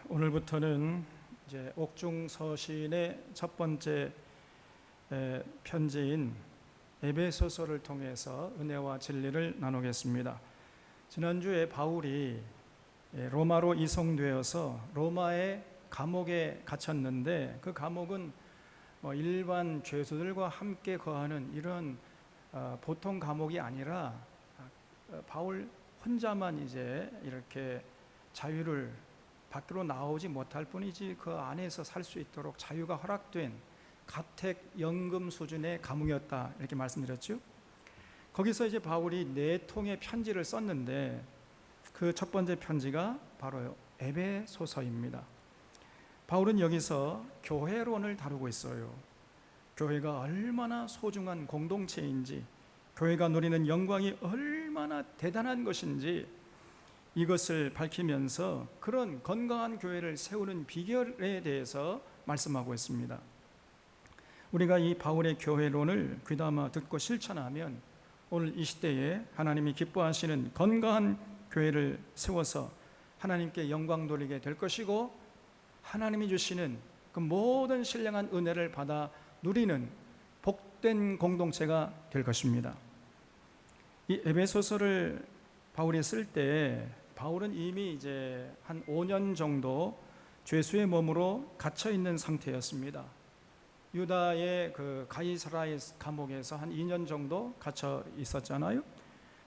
오늘부터는 이제 옥중 서신의 첫 번째 편지인 에베소서를 통해서 은혜와 진리를 나누겠습니다. 지난주에 바울이 로마로 이송되어서 로마의 감옥에 갇혔는데, 그 감옥은 일반 죄수들과 함께 거하는 이런 보통 감옥이 아니라 바울 혼자만 이제 이렇게 자유를 밖으로 나오지 못할 뿐이지 그 안에서 살 수 있도록 자유가 허락된 가택연금 수준의 감옥이었다, 이렇게 말씀드렸죠. 거기서 이제 바울이 4통의 편지를 썼는데, 그 첫 번째 편지가 바로 에베소서입니다. 바울은 여기서 교회론을 다루고 있어요. 교회가 얼마나 소중한 공동체인지, 교회가 누리는 영광이 얼마나 대단한 것인지, 이것을 밝히면서 그런 건강한 교회를 세우는 비결에 대해서 말씀하고 있습니다. 우리가 이 바울의 교회론을 귀담아 듣고 실천하면 오늘 이 시대에 하나님이 기뻐하시는 건강한 교회를 세워서 하나님께 영광 돌리게 될 것이고, 하나님이 주시는 그 모든 신령한 은혜를 받아 누리는 복된 공동체가 될 것입니다. 이 에베소서를 바울이 쓸 때, 바울은 이미 이제 한 5년 정도 죄수의 몸으로 갇혀 있는 상태였습니다. 유다의 그 가이사라의 감옥에서 한 2년 정도 갇혀 있었잖아요.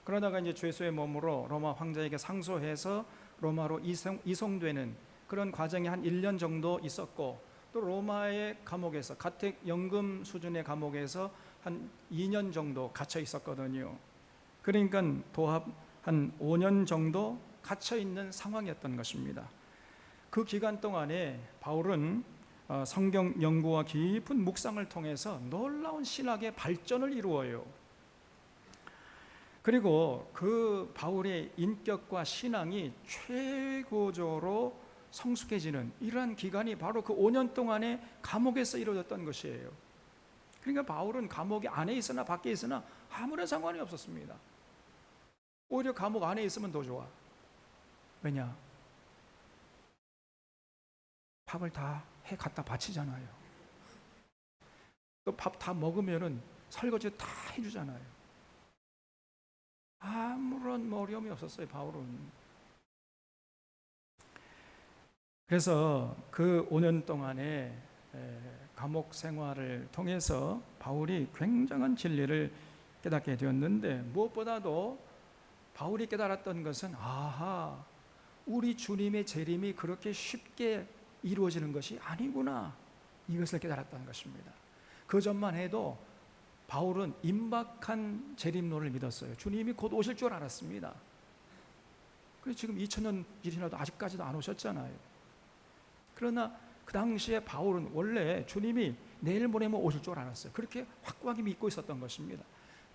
그러다가 이제 죄수의 몸으로 로마 황제에게 상소해서 로마로 이송되는 그런 과정이 한 1년 정도 있었고, 또 로마의 감옥에서 가택연금 수준의 감옥에서 한 2년 정도 갇혀 있었거든요. 그러니까 도합 한 5년 정도 갇혀 있는 상황이었던 것입니다. 그 기간 동안에 바울은 성경 연구와 깊은 묵상을 통해서 놀라운 신학의 발전을 이루어요. 그리고 그 바울의 인격과 신앙이 최고조로 성숙해지는 이러한 기간이 바로 그 5년 동안의 감옥에서 이루어졌던 것이에요. 그러니까 바울은 감옥 안에 있으나 밖에 있으나 아무런 상관이 없었습니다. 오히려 감옥 안에 있으면 더 좋아. 왜냐? 밥을 다 해 갖다 바치잖아요. 또 밥 다 먹으면은 설거지 다 해주잖아요. 아무런 어려움이 없었어요, 바울은. 그래서 그 5년 동안의 감옥 생활을 통해서 바울이 굉장한 진리를 깨닫게 되었는데, 무엇보다도 바울이 깨달았던 것은, 아하, 우리 주님의 재림이 그렇게 쉽게 이루어지는 것이 아니구나, 이것을 깨달았던 것입니다. 그 전만 해도 바울은 임박한 재림론을 믿었어요. 주님이 곧 오실 줄 알았습니다. 그래서 지금 2000년 일이나도 아직까지도 안 오셨잖아요. 그러나 그 당시에 바울은 원래 주님이 내일 모레면 오실 줄 알았어요. 그렇게 확고하게 믿고 있었던 것입니다.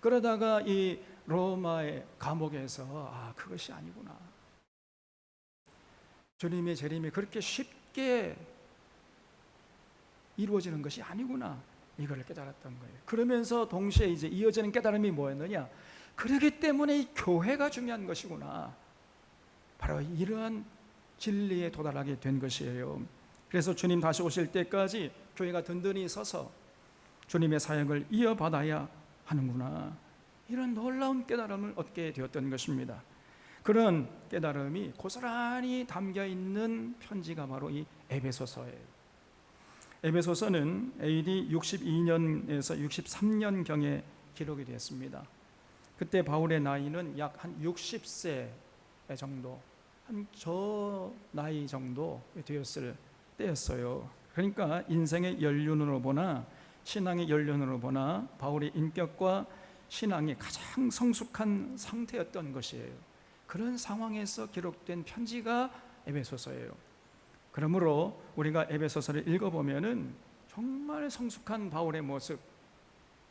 그러다가 이 로마의 감옥에서 그것이 아니구나, 주님의 재림이 그렇게 쉽게 이루어지는 것이 아니구나, 이걸 깨달았던 거예요. 그러면서 동시에 이제 이어지는 깨달음이 뭐였느냐, 그렇기 때문에 이 교회가 중요한 것이구나, 바로 이러한 진리에 도달하게 된 것이에요. 그래서 주님 다시 오실 때까지 교회가 든든히 서서 주님의 사역을 이어받아야 하는구나, 이런 놀라운 깨달음을 얻게 되었던 것입니다. 그런 깨달음이 고스란히 담겨있는 편지가 바로 이 에베소서예요. 에베소서는 AD 62년에서 63년경에 기록이 되었습니다. 그때 바울의 나이는 약 한 60세 정도, 한 저 나이 정도 되었을 때였어요. 그러니까 인생의 연륜으로 보나 신앙의 연륜으로 보나 바울의 인격과 신앙이 가장 성숙한 상태였던 것이에요. 그런 상황에서 기록된 편지가 에베소서예요. 그러므로 우리가 에베소서를 읽어보면은 정말 성숙한 바울의 모습,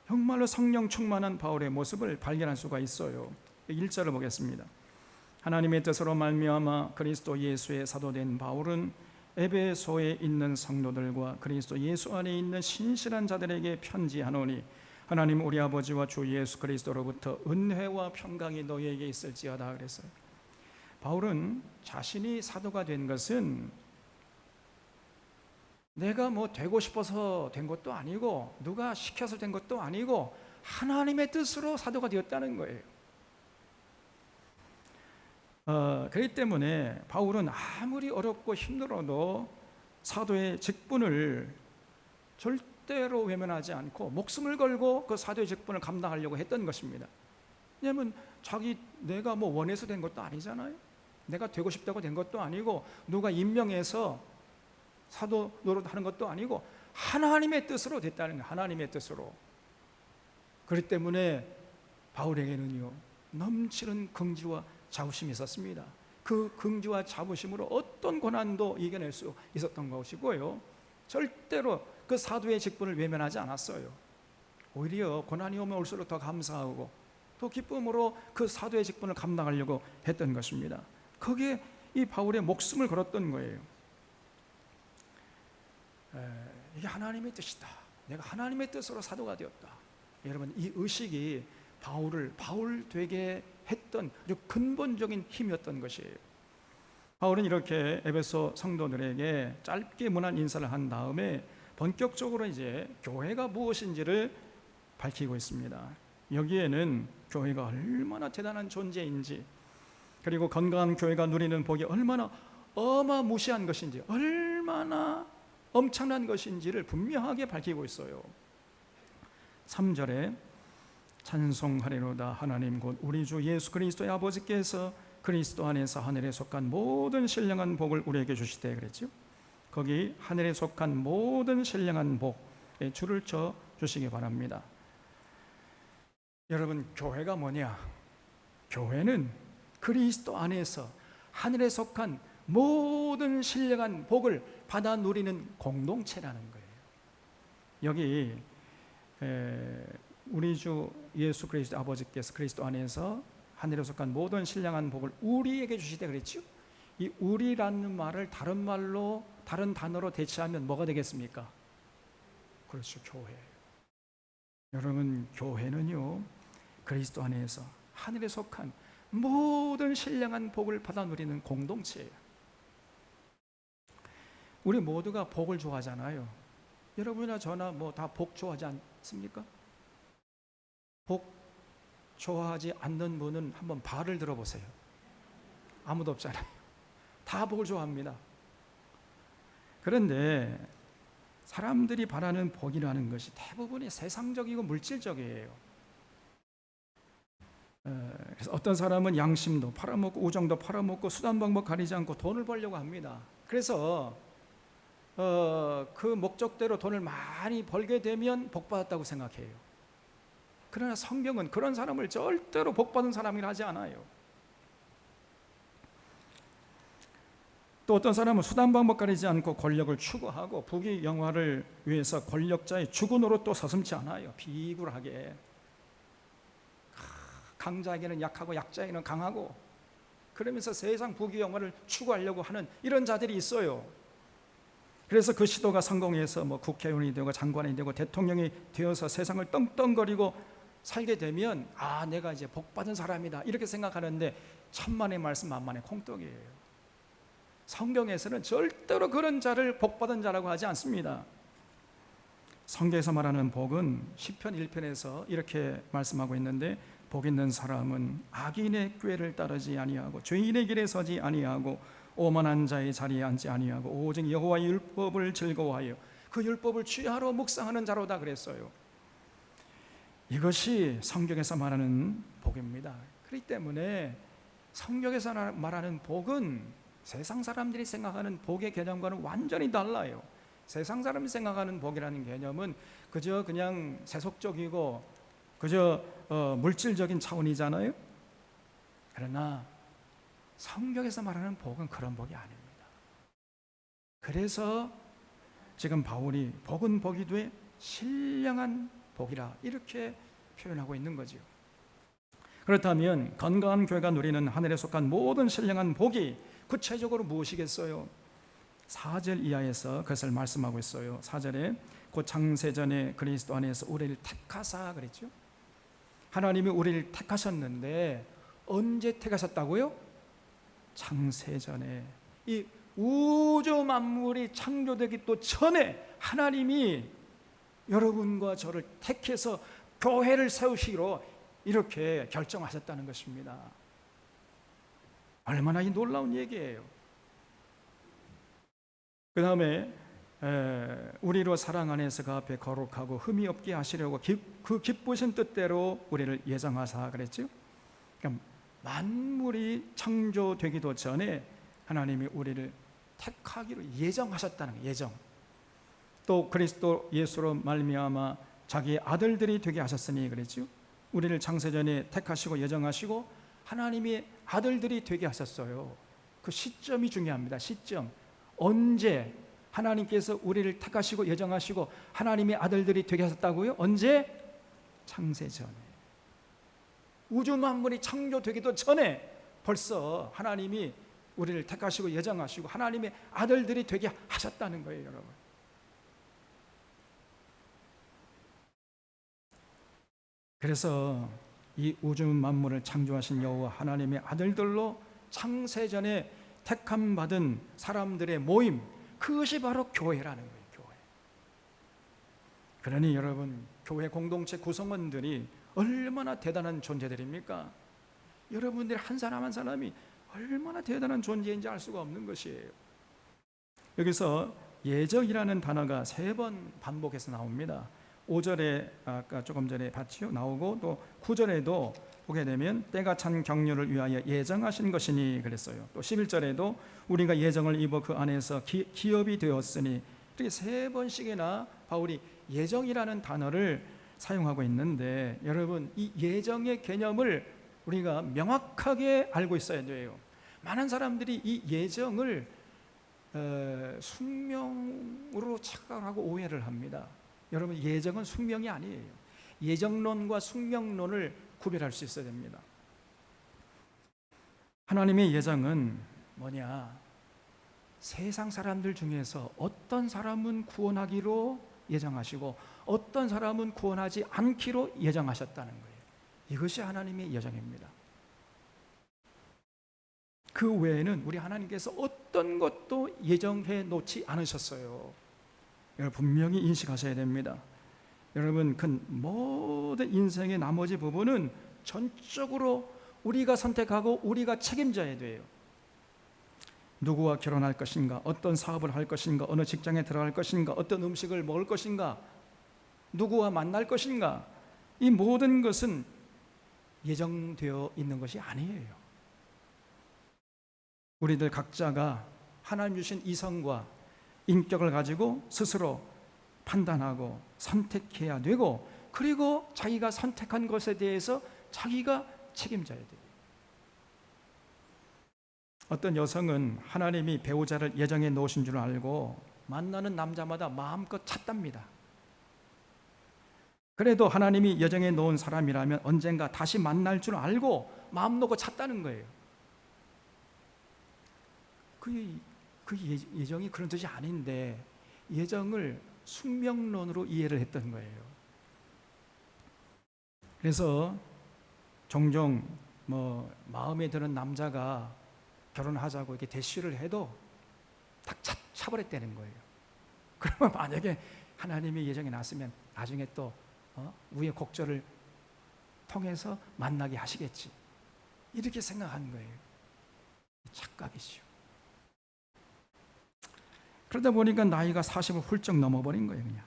정말로 성령 충만한 바울의 모습을 발견할 수가 있어요. 1절을 보겠습니다. 하나님의 뜻으로 말미암아 그리스도 예수의 사도된 바울은 에베소에 있는 성도들과 그리스도 예수 안에 있는 신실한 자들에게 편지하노니, 하나님 우리 아버지와 주 예수 그리스도로부터 은혜와 평강이 너희에게 있을지어다 그랬어요. 바울은 자신이 사도가 된 것은 내가 뭐 되고 싶어서 된 것도 아니고 누가 시켜서 된 것도 아니고 하나님의 뜻으로 사도가 되었다는 거예요. 그렇기 때문에 바울은 아무리 어렵고 힘들어도 사도의 직분을 절대로 외면하지 않고 목숨을 걸고 그 사도의 직분을 감당하려고 했던 것입니다. 왜냐하면 내가 뭐 원해서 된 것도 아니잖아요. 내가 되고 싶다고 된 것도 아니고 누가 임명해서 사도 노릇하는 것도 아니고 하나님의 뜻으로 됐다는 거예요. 하나님의 뜻으로. 그렇기 때문에 바울에게는요 넘치는 긍지와 자부심이 있었습니다. 그 긍지와 자부심으로 어떤 고난도 이겨낼 수 있었던 것이고요, 절대로 그 사도의 직분을 외면하지 않았어요. 오히려 고난이 오면 올수록 더 감사하고 또 기쁨으로 그 사도의 직분을 감당하려고 했던 것입니다. 거기에 이 바울의 목숨을 걸었던 거예요. 이게 하나님의 뜻이다. 내가 하나님의 뜻으로 사도가 되었다. 여러분, 이 의식이 바울을 바울 되게 했던 아주 근본적인 힘이었던 것이에요. 바울은 이렇게 에베소 성도들에게 짧게 문안 인사를 한 다음에 본격적으로 이제 교회가 무엇인지를 밝히고 있습니다. 여기에는 교회가 얼마나 대단한 존재인지, 그리고 건강한 교회가 누리는 복이 얼마나 어마무시한 것인지, 얼마나 엄청난 것인지를 분명하게 밝히고 있어요. 3절에 찬송하리로다 하나님 곧 우리 주 예수 그리스도의 아버지께서 그리스도 안에서 하늘에 속한 모든 신령한 복을 우리에게 주시되 그랬죠. 거기 하늘에 속한 모든 신령한 복에 줄을 쳐 주시기 바랍니다. 여러분, 교회가 뭐냐? 교회는 그리스도 안에서 하늘에 속한 모든 신령한 복을 받아 누리는 공동체라는 거예요. 여기 우리 주 예수 그리스도 아버지께서 그리스도 안에서 하늘에 속한 모든 신령한 복을 우리에게 주시되 그랬죠. 이 우리라는 말을 다른 말로, 다른 단어로 대체하면 뭐가 되겠습니까? 그렇죠, 교회. 여러분, 교회는요 그리스도 안에서 하늘에 속한 모든 신령한 복을 받아 누리는 공동체예요. 우리 모두가 복을 좋아하잖아요. 여러분이나 저나 뭐 다 복 좋아하지 않습니까? 복 좋아하지 않는 분은 한번 발을 들어보세요. 아무도 없잖아요. 다 복을 좋아합니다. 그런데 사람들이 바라는 복이라는 것이 대부분이 세상적이고 물질적이에요. 그래서 어떤 사람은 양심도 팔아먹고 우정도 팔아먹고 수단 방법 가리지 않고 돈을 벌려고 합니다. 그래서 그 목적대로 돈을 많이 벌게 되면 복받았다고 생각해요. 그러나 성경은 그런 사람을 절대로 복받은 사람이라 하지 않아요. 또 어떤 사람은 수단 방법 가리지 않고 권력을 추구하고 부귀 영화를 위해서 권력자의 주군으로 또 서슴지 않아요. 비굴하게 강자에게는 약하고 약자에게는 강하고, 그러면서 세상 부귀 영화를 추구하려고 하는 이런 자들이 있어요. 그래서 그 시도가 성공해서 뭐 국회의원이 되고 장관이 되고 대통령이 되어서 세상을 떵떵거리고 살게 되면 내가 이제 복받은 사람이다 이렇게 생각하는데 천만의 말씀 만만의 콩떡이에요. 성경에서는 절대로 그런 자를 복받은 자라고 하지 않습니다. 성경에서 말하는 복은 시편 1편에서 이렇게 말씀하고 있는데, 복 있는 사람은 악인의 꾀를 따르지 아니하고 죄인의 길에 서지 아니하고 오만한 자의 자리에 앉지 아니하고 오직 여호와의 율법을 즐거워하여 그 율법을 취하러 묵상하는 자로다 그랬어요. 이것이 성경에서 말하는 복입니다. 그렇기 때문에 성경에서 말하는 복은 세상 사람들이 생각하는 복의 개념과는 완전히 달라요. 세상 사람이 생각하는 복이라는 개념은 그저 그냥 세속적이고 그저 물질적인 차원이잖아요. 그러나 성경에서 말하는 복은 그런 복이 아닙니다. 그래서 지금 바울이 복은 복이 돼 신령한 복이라 이렇게 표현하고 있는 거죠. 그렇다면 건강한 교회가 누리는 하늘에 속한 모든 신령한 복이 구체적으로 무엇이겠어요? 4절 이하에서 그것을 말씀하고 있어요. 4절에 곧 창세전에 그리스도 안에서 우리를 택하사 그랬죠. 하나님이 우리를 택하셨는데 언제 택하셨다고요? 창세전에, 이 우주 만물이 창조되기 또 전에 하나님이 여러분과 저를 택해서 교회를 세우시기로 이렇게 결정하셨다는 것입니다. 얼마나 이 놀라운 얘기예요. 그 다음에 우리로 사랑 안에서 그 앞에 거룩하고 흠이 없게 하시려고 그 기쁘신 뜻대로 우리를 예정하사 그랬죠. 그러니까 만물이 창조되기도 전에 하나님이 우리를 택하기로 예정하셨다는 거예요. 예정. 또 그리스도 예수로 말미암아 자기의 아들들이 되게 하셨으니 그랬죠. 우리를 창세전에 택하시고 예정하시고 하나님의 아들들이 되게 하셨어요. 그 시점이 중요합니다. 시점. 언제 하나님께서 우리를 택하시고 예정하시고 하나님의 아들들이 되게 하셨다고요? 언제? 창세전에. 우주 만물이 창조되기도 전에 벌써 하나님이 우리를 택하시고 예정하시고 하나님의 아들들이 되게 하셨다는 거예요, 여러분. 그래서 이 우주 만물을 창조하신 여호와 하나님의 아들들로 창세전에 택함 받은 사람들의 모임, 그것이 바로 교회라는 거예요. 교회. 그러니 여러분, 교회 공동체 구성원들이 얼마나 대단한 존재들입니까? 여러분들 한 사람 한 사람이 얼마나 대단한 존재인지 알 수가 없는 것이에요. 여기서 예정이라는 단어가 3번 반복해서 나옵니다. 5절에 아까 조금 전에 봤죠? 나오고 또 9절에도 보게 되면 때가 찬 경륜을 위하여 예정하신 것이니 그랬어요. 또 11절에도 우리가 예정을 입어 그 안에서 기업이 되었으니, 이렇게 3번씩이나 바울이 예정이라는 단어를 사용하고 있는데, 여러분 이 예정의 개념을 우리가 명확하게 알고 있어야 돼요. 많은 사람들이 이 예정을 숙명으로 착각하고 오해를 합니다. 여러분, 예정은 숙명이 아니에요. 예정론과 숙명론을 구별할 수 있어야 됩니다. 하나님의 예정은 뭐냐? 세상 사람들 중에서 어떤 사람은 구원하기로 예정하시고 어떤 사람은 구원하지 않기로 예정하셨다는 거예요. 이것이 하나님의 예정입니다. 그 외에는 우리 하나님께서 어떤 것도 예정해 놓지 않으셨어요. 여러분 분명히 인식하셔야 됩니다. 여러분 그 모든 인생의 나머지 부분은 전적으로 우리가 선택하고 우리가 책임져야 돼요. 누구와 결혼할 것인가, 어떤 사업을 할 것인가, 어느 직장에 들어갈 것인가, 어떤 음식을 먹을 것인가, 누구와 만날 것인가, 이 모든 것은 예정되어 있는 것이 아니에요. 우리들 각자가 하나님 주신 이성과 인격을 가지고 스스로 판단하고 선택해야 되고, 그리고 자기가 선택한 것에 대해서 자기가 책임져야 돼요. 어떤 여성은 하나님이 배우자를 예정해 놓으신 줄 알고 만나는 남자마다 마음껏 찾답니다. 그래도 하나님이 예정해 놓은 사람이라면 언젠가 다시 만날 줄 알고 마음 놓고 찾다는 거예요. 그 예정이 그런 뜻이 아닌데 예정을 숙명론으로 이해를 했던 거예요. 그래서 종종 마음에 드는 남자가 결혼하자고 이렇게 대시를 해도 딱 차버렸다는 거예요. 그러면 만약에 하나님의 예정이 났으면 나중에 또 우여곡절을 통해서 만나게 하시겠지, 이렇게 생각하는 거예요. 착각이죠. 그러다 보니까 나이가 40을 훌쩍 넘어버린 거예요. 그냥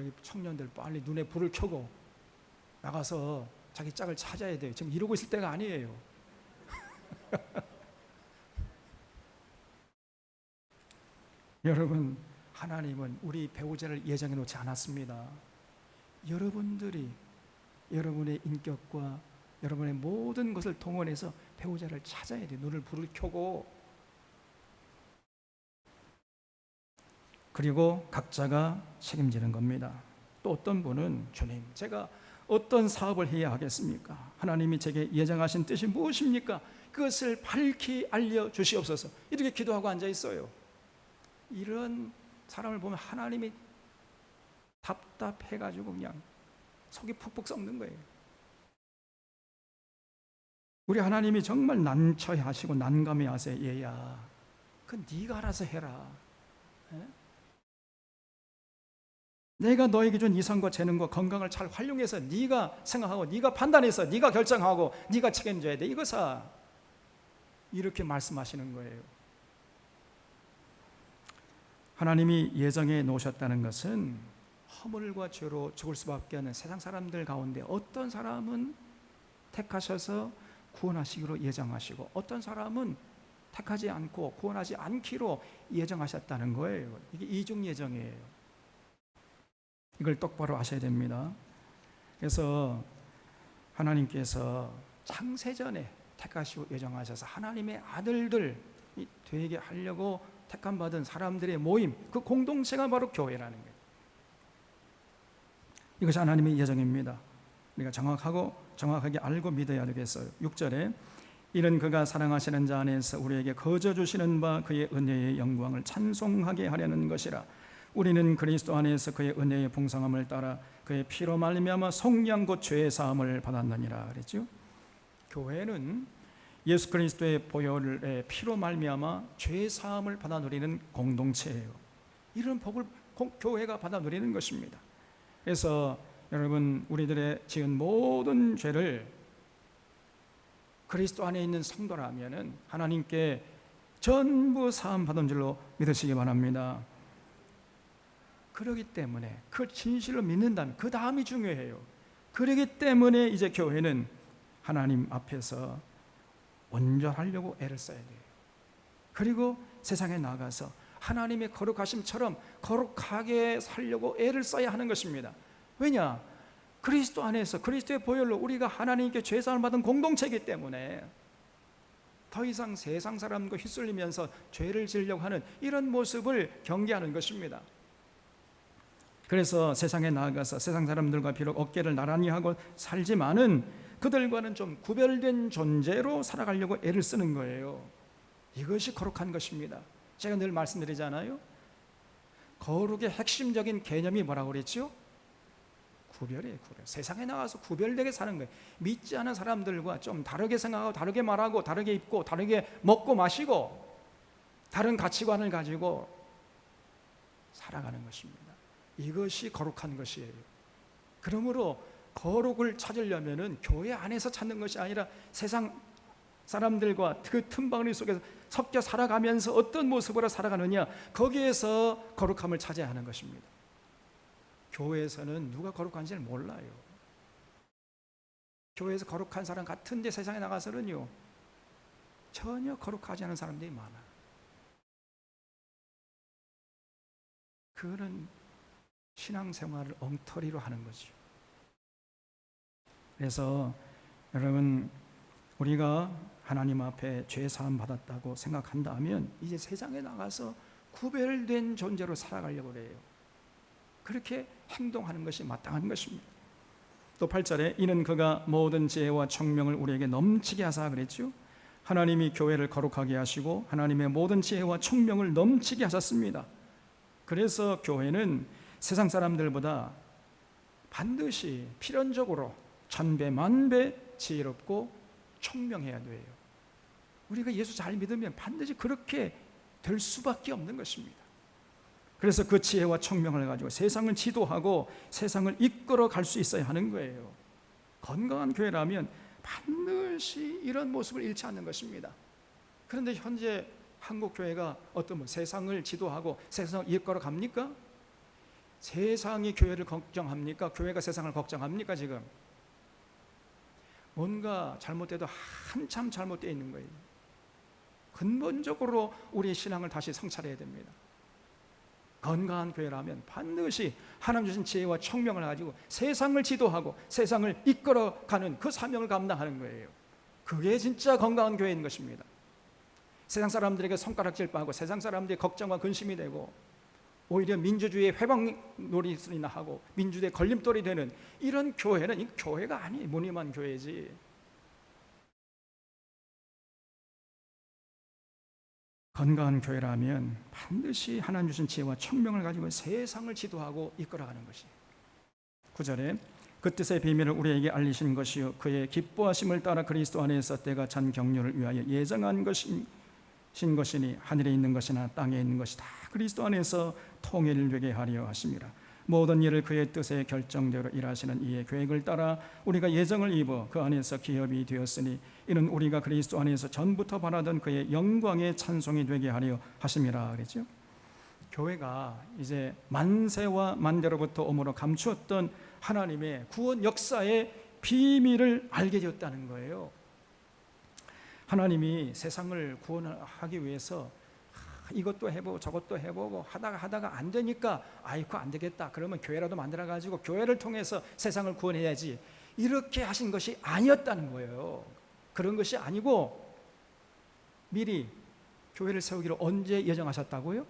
여기 청년들 빨리 눈에 불을 켜고 나가서 자기 짝을 찾아야 돼요. 지금 이러고 있을 때가 아니에요. 여러분, 하나님은 우리 배우자를 예정해 놓지 않았습니다. 여러분들이 여러분의 인격과 여러분의 모든 것을 동원해서 배우자를 찾아야 돼요. 눈을 불을 켜고. 그리고 각자가 책임지는 겁니다. 또 어떤 분은 주님, 제가 어떤 사업을 해야 하겠습니까? 하나님이 제게 예정하신 뜻이 무엇입니까? 그것을 밝히 알려주시옵소서. 이렇게 기도하고 앉아 있어요. 이런 사람을 보면 하나님이 답답해가지고 그냥 속이 푹푹 썩는 거예요. 우리 하나님이 정말 난처해하시고 난감해하세요. 얘야, 그 네가 알아서 해라. 예? 내가 너에게 준 이성과 재능과 건강을 잘 활용해서 네가 생각하고 네가 판단해서 네가 결정하고 네가 책임져야 돼. 이거사. 이렇게 말씀하시는 거예요. 하나님이 예정해 놓으셨다는 것은 허물과 죄로 죽을 수밖에 없는 세상 사람들 가운데 어떤 사람은 택하셔서 구원하시기로 예정하시고 어떤 사람은 택하지 않고 구원하지 않기로 예정하셨다는 거예요. 이게 이중 예정이에요. 이걸 똑바로 아셔야 됩니다. 그래서 하나님께서 창세전에 택하시고 예정하셔서 하나님의 아들들이 되게 하려고 택함받은 사람들의 모임, 그 공동체가 바로 교회라는 거예요. 이것이 하나님의 예정입니다. 우리가 정확하게 알고 믿어야 되겠어요. 6절에 이는 그가 사랑하시는 자 안에서 우리에게 거저 주시는 바 그의 은혜의 영광을 찬송하게 하려는 것이라. 우리는 그리스도 안에서 그의 은혜의 풍성함을 따라 그의 피로 말미암아 속량 곧 죄의 사함을 받았느니라 그랬죠. 교회는 예수 그리스도의 보혈의 피로 말미암아 죄의 사함을 받아 누리는 공동체예요. 이런 복을 교회가 받아 누리는 것입니다. 그래서 여러분, 우리들의 지은 모든 죄를 그리스도 안에 있는 성도라면은 하나님께 전부 사함 받은 줄로 믿으시기 바랍니다. 그러기 때문에 그 진실로 믿는다면 그 다음이 중요해요. 그러기 때문에 이제 교회는 하나님 앞에서 온전하려고 애를 써야 돼요. 그리고 세상에 나가서 하나님의 거룩하심처럼 거룩하게 살려고 애를 써야 하는 것입니다. 왜냐? 그리스도 안에서 그리스도의 보혈로 우리가 하나님께 죄사함을 받은 공동체이기 때문에 더 이상 세상 사람과 휘둘리면서 죄를 지으려고 하는 이런 모습을 경계하는 것입니다. 그래서 세상에 나아가서 세상 사람들과 비록 어깨를 나란히 하고 살지만은 그들과는 좀 구별된 존재로 살아가려고 애를 쓰는 거예요. 이것이 거룩한 것입니다. 제가 늘 말씀드리잖아요. 거룩의 핵심적인 개념이 뭐라고 그랬죠? 구별이에요. 구별. 세상에 나가서 구별되게 사는 거예요. 믿지 않은 사람들과 좀 다르게 생각하고 다르게 말하고 다르게 입고 다르게 먹고 마시고 다른 가치관을 가지고 살아가는 것입니다. 이것이 거룩한 것이에요. 그러므로 거룩을 찾으려면은 교회 안에서 찾는 것이 아니라 세상 사람들과 그 틈바구니 속에서 섞여 살아가면서 어떤 모습으로 살아가느냐, 거기에서 거룩함을 찾아야 하는 것입니다. 교회에서는 누가 거룩한지를 몰라요. 교회에서 거룩한 사람 같은데 세상에 나가서는요 전혀 거룩하지 않은 사람들이 많아. 그거는 신앙생활을 엉터리로 하는 거죠. 그래서 여러분, 우리가 하나님 앞에 죄사함 받았다고 생각한다면 이제 세상에 나가서 구별된 존재로 살아가려고 해요. 그렇게 행동하는 것이 마땅한 것입니다. 또 8절에 이는 그가 모든 지혜와 총명을 우리에게 넘치게 하사 그랬죠. 하나님이 교회를 거룩하게 하시고 하나님의 모든 지혜와 총명을 넘치게 하셨습니다. 그래서 교회는 세상 사람들보다 반드시 필연적으로 천배 만배 지혜롭고 총명해야 돼요. 우리가 예수 잘 믿으면 반드시 그렇게 될 수밖에 없는 것입니다. 그래서 그 지혜와 총명을 가지고 세상을 지도하고 세상을 이끌어 갈 수 있어야 하는 거예요. 건강한 교회라면 반드시 이런 모습을 잃지 않는 것입니다. 그런데 현재 한국 교회가 어떤 세상을 지도하고 세상을 이끌어 갑니까? 세상이 교회를 걱정합니까? 교회가 세상을 걱정합니까? 지금 뭔가 잘못돼도 한참 잘못되어 있는 거예요. 근본적으로 우리의 신앙을 다시 성찰해야 됩니다. 건강한 교회라면 반드시 하나님 주신 지혜와 총명을 가지고 세상을 지도하고 세상을 이끌어가는 그 사명을 감당하는 거예요. 그게 진짜 건강한 교회인 것입니다. 세상 사람들에게 손가락질 빠고 세상 사람들의 걱정과 근심이 되고 오히려 민주주의의 회방놀이나 하고 민주주의의 걸림돌이 되는 이런 교회는 이 교회가 아니에요. 무늬만 교회지. 건강한 교회라면 반드시 하나님 주신 지혜와 총명을 가지고 세상을 지도하고 이끌어가는 것이. 9절에 그 뜻의 비밀을 우리에게 알리신 것이요 그의 기뻐하심을 따라 그리스도 안에서 때가 찬 경륜을 위하여 예정한 것이니 하늘에 있는 것이나 땅에 있는 것이 다 그리스도 안에서 통일되게 하려 하심이라. 모든 일을 그의 뜻의 결정대로 일하시는 이의 계획을 따라 우리가 예정을 입어 그 안에서 기업이 되었으니 이는 우리가 그리스도 안에서 전부터 바라던 그의 영광의 찬송이 되게 하려 하심이라 그랬죠. 교회가 이제 만세와 만대로부터 오므로 감추었던 하나님의 구원 역사의 비밀을 알게 되었다는 거예요. 하나님이 세상을 구원하기 위해서 이것도 해보고 저것도 해보고 하다가 안 되니까 아이고 안 되겠다 그러면 교회라도 만들어가지고 교회를 통해서 세상을 구원해야지, 이렇게 하신 것이 아니었다는 거예요. 그런 것이 아니고 미리 교회를 세우기로 언제 예정하셨다고요?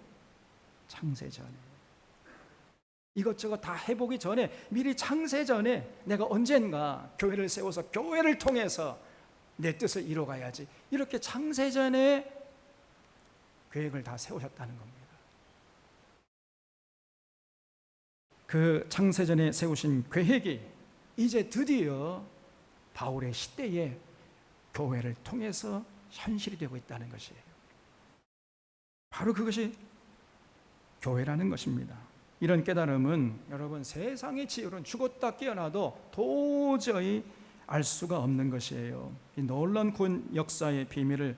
창세전에. 이것저것 다 해보기 전에 미리 창세전에 내가 언젠가 교회를 세워서 교회를 통해서 내 뜻을 이뤄가야지, 이렇게 창세전에 계획을 다 세우셨다는 겁니다. 그 창세전에 세우신 계획이 이제 드디어 바울의 시대에 교회를 통해서 현실이 되고 있다는 것이에요. 바로 그것이 교회라는 것입니다. 이런 깨달음은 여러분 세상의 지혜로는 죽었다 깨어나도 도저히 알 수가 없는 것이에요. 이 놀라운 구원 역사의 비밀을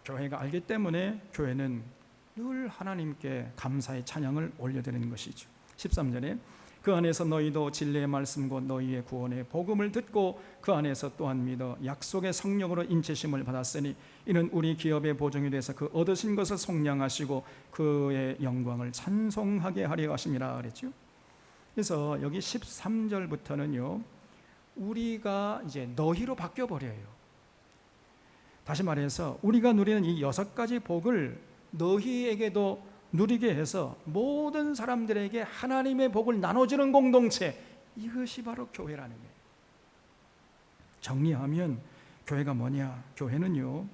교회가 알기 때문에 교회는 늘 하나님께 감사의 찬양을 올려드리는 것이죠. 13절에 그 안에서 너희도 진리의 말씀 곧 너희의 구원의 복음을 듣고 그 안에서 또한 믿어 약속의 성령으로 인치심을 받았으니 이는 우리 기업의 보증이 돼서 그 얻으신 것을 속량하시고 그의 영광을 찬송하게 하려 하심이라 그랬죠. 그래서 여기 13절부터는요 우리가 이제 너희로 바뀌어 버려요. 다시 말해서 우리가 누리는 이 6가지 복을 너희에게도 누리게 해서 모든 사람들에게 하나님의 복을 나눠주는 공동체, 이것이 바로 교회라는 거예요. 정리하면 교회가 뭐냐? 교회는요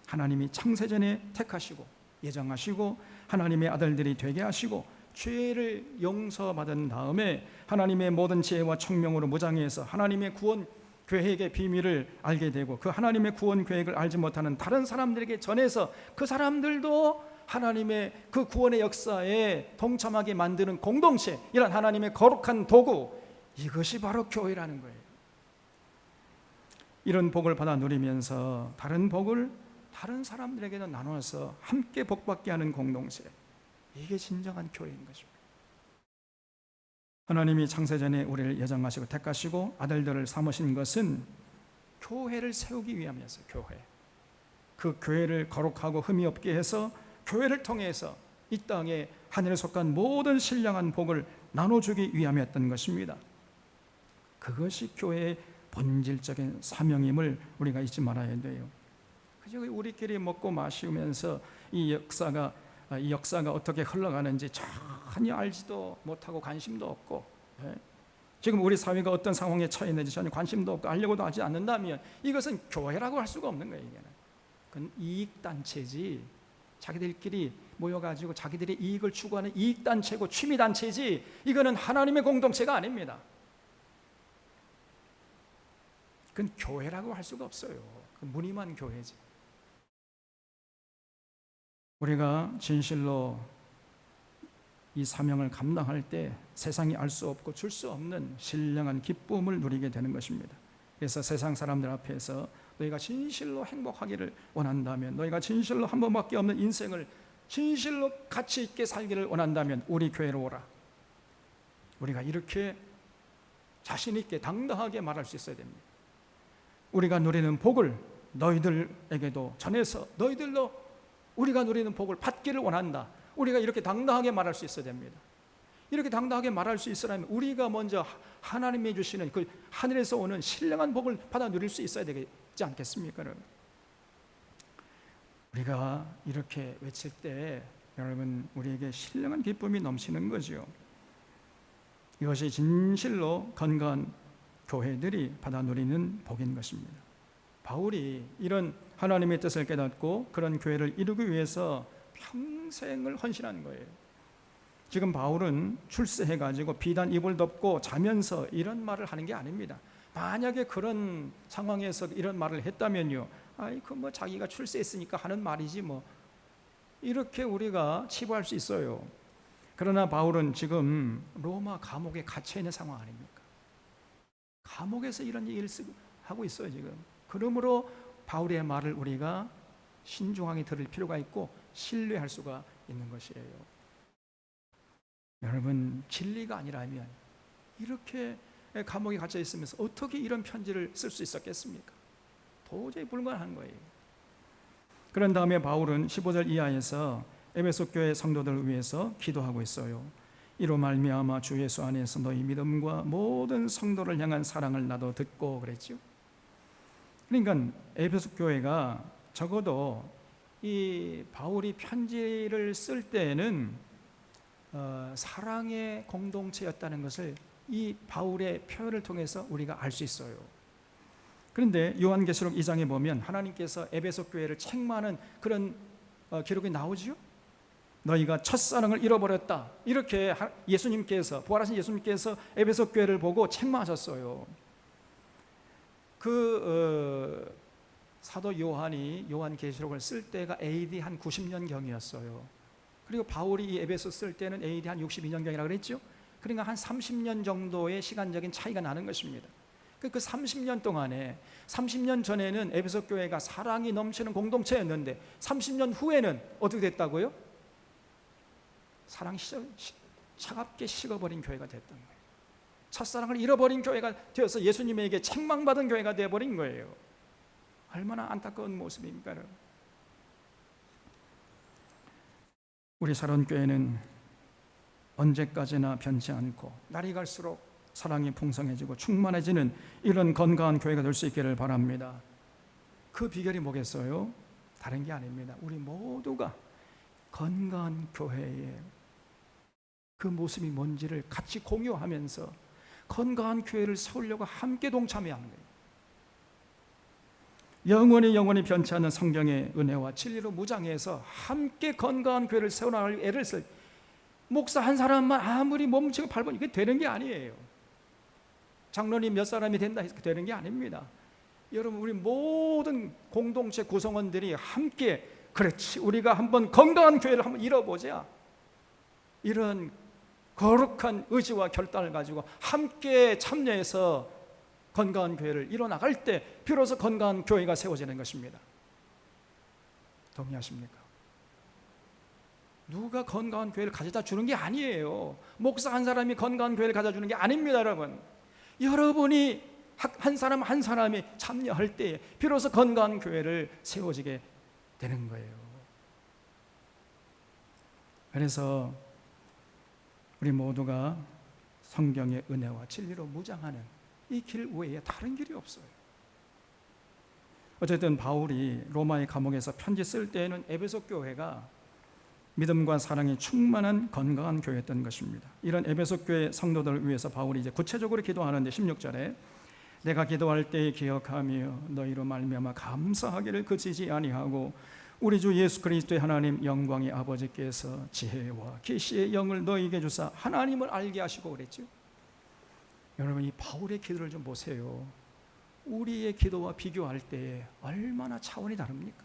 하나님이 창세전에 택하시고 예정하시고 하나님의 아들들이 되게 하시고 죄를 용서받은 다음에 하나님의 모든 지혜와 총명으로 무장해서 하나님의 구원 계획의 비밀을 알게 되고 그 하나님의 구원 계획을 알지 못하는 다른 사람들에게 전해서 그 사람들도 하나님의 그 구원의 역사에 동참하게 만드는 공동체, 이런 하나님의 거룩한 도구, 이것이 바로 교회라는 거예요. 이런 복을 받아 누리면서 다른 복을 다른 사람들에게도 나눠서 함께 복받게 하는 공동체, 이게 진정한 교회인 것입니다. 하나님이 창세전에 우리를 예정하시고 택하시고 아들들을 삼으신 것은 교회를 세우기 위함이었어요. 교회. 그 교회를 거룩하고 흠이 없게 해서 교회를 통해서 이 땅에 하늘에 속한 모든 신령한 복을 나눠주기 위함이었던 것입니다. 그것이 교회의 본질적인 사명임을 우리가 잊지 말아야 돼요. 그저 우리끼리 먹고 마시면서 이 역사가 어떻게 흘러가는지 전혀 알지도 못하고 관심도 없고, 지금 우리 사회가 어떤 상황에 처해 있는지 전혀 관심도 없고 알려고도 하지 않는다면 이것은 교회라고 할 수가 없는 거예요. 그건 이익단체지, 자기들끼리 모여가지고 자기들의 이익을 추구하는 이익단체고 취미단체지, 이거는 하나님의 공동체가 아닙니다. 그건 교회라고 할 수가 없어요. 그건 무늬만 교회지. 우리가 진실로 이 사명을 감당할 때 세상이 알 수 없고 줄 수 없는 신령한 기쁨을 누리게 되는 것입니다. 그래서 세상 사람들 앞에서 너희가 진실로 행복하기를 원한다면, 너희가 진실로 한 번밖에 없는 인생을 진실로 가치 있게 살기를 원한다면 우리 교회로 오라. 우리가 이렇게 자신 있게 당당하게 말할 수 있어야 됩니다. 우리가 누리는 복을 너희들에게도 전해서 너희들도 우리가 누리는 복을 받기를 원한다. 우리가 이렇게 당당하게 말할 수 있어야 됩니다. 이렇게 당당하게 말할 수 있으려면 우리가 먼저 하나님이 주시는 그 하늘에서 오는 신령한 복을 받아 누릴 수 있어야 되지 않겠습니까? 여러분? 우리가 이렇게 외칠 때 여러분 우리에게 신령한 기쁨이 넘치는 거죠. 이것이 진실로 건강한 교회들이 받아 누리는 복인 것입니다. 바울이 이런 하나님의 뜻을 깨닫고 그런 교회를 이루기 위해서 평생을 헌신한 거예요. 지금 바울은 출세해가지고 비단 입을 덮고 자면서 이런 말을 하는 게 아닙니다. 만약에 그런 상황에서 이런 말을 했다면요, 아이 그 뭐 자기가 출세했으니까 하는 말이지 뭐, 이렇게 우리가 치부할 수 있어요. 그러나 바울은 지금 로마 감옥에 갇혀 있는 상황 아닙니까? 감옥에서 이런 얘기를 하고 있어요 지금. 그러므로 바울의 말을 우리가 신중하게 들을 필요가 있고 신뢰할 수가 있는 것이에요. 여러분, 진리가 아니라면 이렇게 감옥에 갇혀 있으면서 어떻게 이런 편지를 쓸 수 있었겠습니까? 도저히 불가능한 거예요. 그런 다음에 바울은 15절 이하에서 에베소 교회 성도들을 위해서 기도하고 있어요. 이로 말미암아 주 예수 안에서 너희 믿음과 모든 성도를 향한 사랑을 나도 듣고 그랬죠. 그러니까 에베소 교회가 적어도 이 바울이 편지를 쓸 때에는 사랑의 공동체였다는 것을 이 바울의 표현을 통해서 우리가 알 수 있어요. 그런데 요한계시록 2장에 보면 하나님께서 에베소 교회를 책망하는 그런 기록이 나오지요. 너희가 첫사랑을 잃어버렸다, 이렇게 예수님께서, 부활하신 예수님께서 에베소 교회를 보고 책망하셨어요. 사도 요한이 요한계시록을 쓸 때가 AD 한 90년경이었어요. 그리고 바울이 이 에베소 쓸 때는 AD 한 62년경이라고 그랬죠. 그러니까 한 30년 정도의 시간적인 차이가 나는 것입니다. 그 30년 동안에, 30년 전에는 에베소 교회가 사랑이 넘치는 공동체였는데 30년 후에는 어떻게 됐다고요? 사랑이 차갑게 식어버린 교회가 됐던 거예요. 첫사랑을 잃어버린 교회가 되어서 예수님에게 책망받은 교회가 되어버린 거예요. 얼마나 안타까운 모습입니까, 여러분? 우리 사랑교회는 언제까지나 변치 않고 날이 갈수록 사랑이 풍성해지고 충만해지는 이런 건강한 교회가 될 수 있기를 바랍니다. 그 비결이 뭐겠어요? 다른 게 아닙니다. 우리 모두가 건강한 교회의 그 모습이 뭔지를 같이 공유하면서 건강한 교회를 세우려고 함께 동참해야 하는 거예요. 영원히 변치 않는 성경의 은혜와 진리로 무장해서 함께 건강한 교회를 세워나갈 애를 쓸, 목사 한 사람만 아무리 몸치고 밟으면 이게 되는 게 아니에요. 장로님 몇 사람이 된다 해서 되는 게 아닙니다. 여러분, 우리 모든 공동체 구성원들이 함께, 그렇지, 우리가 한번 건강한 교회를 한번 이뤄보자, 이런 거룩한 의지와 결단을 가지고 함께 참여해서 건강한 교회를 이뤄나갈 때 비로소 건강한 교회가 세워지는 것입니다. 동의하십니까? 누가 건강한 교회를 가져다 주는 게 아니에요. 목사 한 사람이 건강한 교회를 가져다 주는 게 아닙니다, 여러분. 여러분이 한 사람 한 사람이 참여할 때에 비로소 건강한 교회를 세워지게 되는 거예요. 그래서 우리 모두가 성경의 은혜와 진리로 무장하는 이 길 외에 다른 길이 없어요. 어쨌든 바울이 로마의 감옥에서 편지 쓸 때에는 에베소 교회가 믿음과 사랑이 충만한 건강한 교회였던 것입니다. 이런 에베소 교회 성도들을 위해서 바울이 이제 구체적으로 기도하는데 16절에 내가 기도할 때에 기억하며 너희로 말미암아 감사하기를 그치지 아니하고 우리 주 예수 그리스도의 하나님 영광의 아버지께서 지혜와 계시의 영을 너희에게 주사 하나님을 알게 하시고 그랬죠. 여러분, 이 바울의 기도를 좀 보세요. 우리의 기도와 비교할 때에 얼마나 차원이 다릅니까?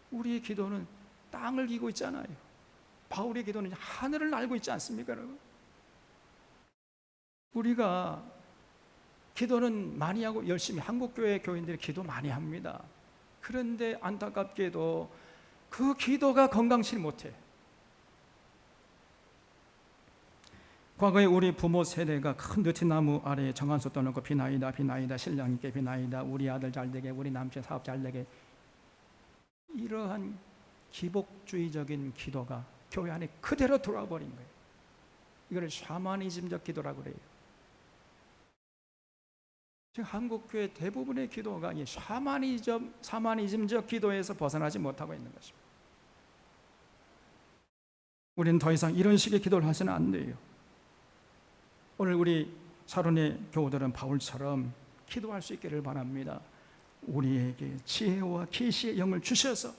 우리의 기도는 땅을 기고 있잖아요. 바울의 기도는 하늘을 날고 있지 않습니까, 여러분? 우리가 기도는 많이 하고 열심히, 한국교회 교인들이 기도 많이 합니다. 그런데 안타깝게도 그 기도가 건강치 못해. 과거에 우리 부모 세대가 큰 느티나무 아래에 정한수 떠놓고 비나이다 신랑님께 비나이다, 우리 아들 잘되게, 우리 남편 사업 잘되게, 이러한 기복주의적인 기도가 교회 안에 그대로 들어와 버린 거예요. 이걸 샤머니즘적 기도라고 그래요. 지금 한국교회 대부분의 기도가 이 샤머니즘적 기도에서 벗어나지 못하고 있는 것입니다. 우리는 더 이상 이런 식의 기도를 하시면 안 돼요. 오늘 우리 사론의 교우들은 바울처럼 기도할 수 있기를 바랍니다. 우리에게 지혜와 계시의 영을 주셔서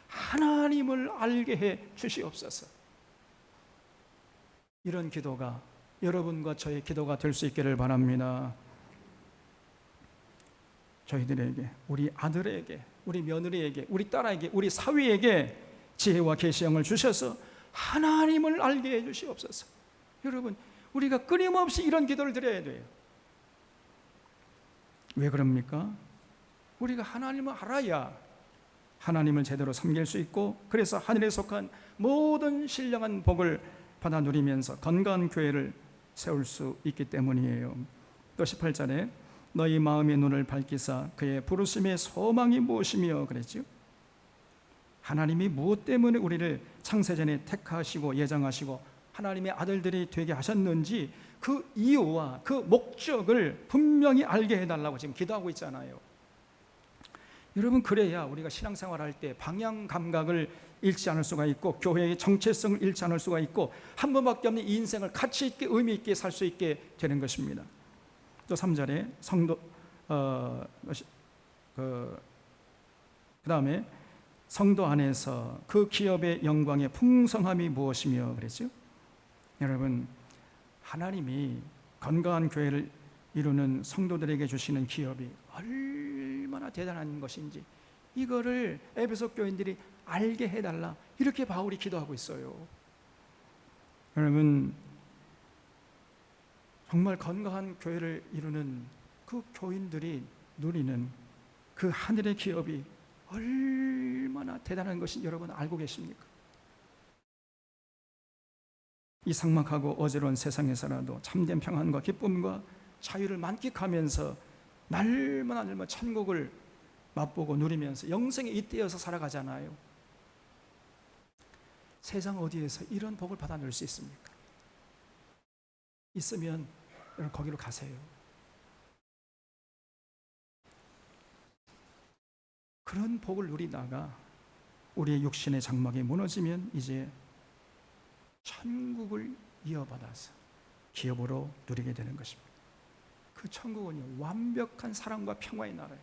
하나님을 알게 해 주시옵소서. 이런 기도가 여러분과 저의 기도가 될 수 있기를 바랍니다. 저희들에게, 우리 아들에게, 우리 며느리에게, 우리 딸에게, 우리 사위에게 지혜와 계시형을 주셔서 하나님을 알게 해주시옵소서. 여러분, 우리가 끊임없이 이런 기도를 드려야 돼요. 왜 그럽니까? 우리가 하나님을 알아야 하나님을 제대로 섬길 수 있고, 그래서 하늘에 속한 모든 신령한 복을 받아 누리면서 건강한 교회를 세울 수 있기 때문이에요. 또 18절에 너희 마음의 눈을 밝히사 그의 부르심의 소망이 무엇이며 그랬죠. 하나님이 무엇 때문에 우리를 창세전에 택하시고 예정하시고 하나님의 아들들이 되게 하셨는지 그 이유와 그 목적을 분명히 알게 해달라고 지금 기도하고 있잖아요. 여러분, 그래야 우리가 신앙생활할 때 방향 감각을 잃지 않을 수가 있고 교회의 정체성을 잃지 않을 수가 있고 한 번밖에 없는 이 인생을 가치 있게 의미 있게 살 수 있게 되는 것입니다. 또 3절에 성도 그 다음에 성도 안에서 그 기업의 영광의 풍성함이 무엇이며 그랬죠? 여러분, 하나님이 건강한 교회를 이루는 성도들에게 주시는 기업이 얼마나 대단한 것인지 이거를 에베소 교인들이 알게 해달라, 이렇게 바울이 기도하고 있어요. 여러분, 정말 건강한 교회를 이루는 그 교인들이 누리는 그 하늘의 기업이 얼마나 대단한 것인지 여러분 알고 계십니까? 이 삭막하고 어지러운 세상에서라도 참된 평안과 기쁨과 자유를 만끽하면서 날마다 천국을 맛보고 누리면서 영생에 잇대어서 살아가잖아요. 세상 어디에서 이런 복을 받아 누릴 수 있습니까? 있으면 여러분 거기로 가세요. 그런 복을 누리다가 우리의 육신의 장막이 무너지면 이제 천국을 이어받아서 기업으로 누리게 되는 것입니다. 그 천국은요, 완벽한 사랑과 평화의 나라예요.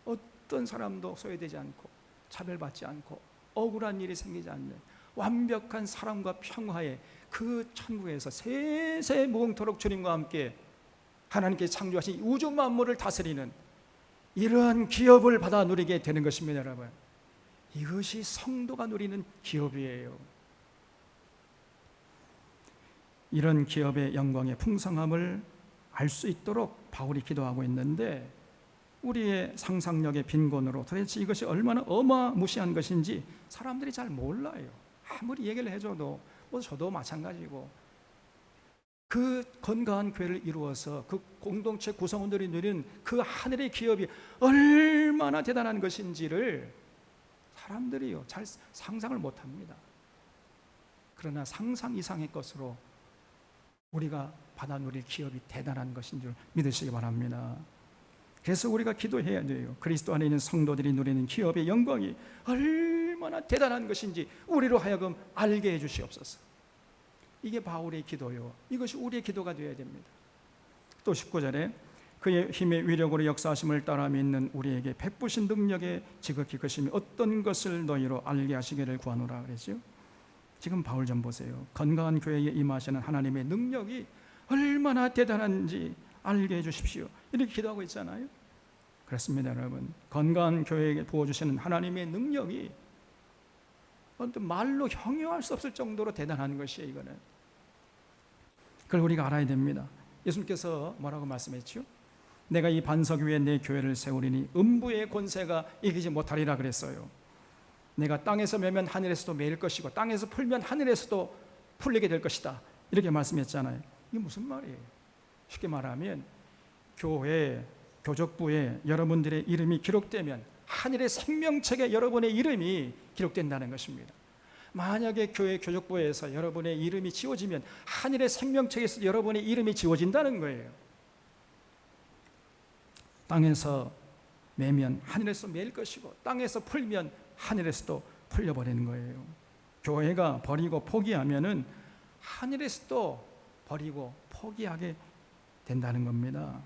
어떤 사람도 소외되지 않고 차별받지 않고 억울한 일이 생기지 않는 완벽한 사랑과 평화의 그 천국에서 세세 무궁토록 주님과 함께 하나님께 창조하신 우주 만물을 다스리는 이러한 기업을 받아 누리게 되는 것입니다. 여러분, 이것이 성도가 누리는 기업이에요. 이런 기업의 영광의 풍성함을 알 수 있도록 바울이 기도하고 있는데, 우리의 상상력의 빈곤으로 도대체 이것이 얼마나 어마무시한 것인지 사람들이 잘 몰라요. 아무리 얘기를 해줘도 저도 마찬가지고, 그 건강한 교회를 이루어서 그 공동체 구성원들이 누리는 그 하늘의 기업이 얼마나 대단한 것인지를 사람들이요 잘 상상을 못합니다. 그러나 상상 이상의 것으로 우리가 받아 누릴 기업이 대단한 것인 줄 믿으시기 바랍니다. 그래서 우리가 기도해야 돼요. 그리스도 안에 있는 성도들이 누리는 기업의 영광이 얼마나 대단한 것인지 우리로 하여금 알게 해주시옵소서. 이게 바울의 기도요, 이것이 우리의 기도가 되어야 됩니다. 또 19절에 그의 힘의 위력으로 역사하심을 따라 믿는 우리에게 베푸신 능력의 지극히 크심이 어떤 것을 너희로 알게 하시기를 구하노라 그랬죠. 지금 바울 좀 보세요. 건강한 교회에 임하시는 하나님의 능력이 얼마나 대단한지 알게 해주십시오, 이렇게 기도하고 있잖아요. 그렇습니다. 여러분, 건강한 교회에게 부어주시는 하나님의 능력이 말로 형용할 수 없을 정도로 대단한 것이에요. 이거는 그걸 우리가 알아야 됩니다. 예수님께서 뭐라고 말씀했죠? 내가 이 반석 위에 내 교회를 세우리니 음부의 권세가 이기지 못하리라 그랬어요. 내가 땅에서 매면 하늘에서도 매일 것이고 땅에서 풀면 하늘에서도 풀리게 될 것이다, 이렇게 말씀했잖아요. 이게 무슨 말이에요? 쉽게 말하면 교회 교적부에 여러분들의 이름이 기록되면 하늘의 생명책에 여러분의 이름이 기록된다는 것입니다. 만약에 교회 교적부에서 여러분의 이름이 지워지면 하늘의 생명책에서 여러분의 이름이 지워진다는 거예요. 땅에서 매면 하늘에서 매일 것이고 땅에서 풀면 하늘에서도 풀려버리는 거예요. 교회가 버리고 포기하면은 하늘에서도 버리고 포기하게 된다는 겁니다.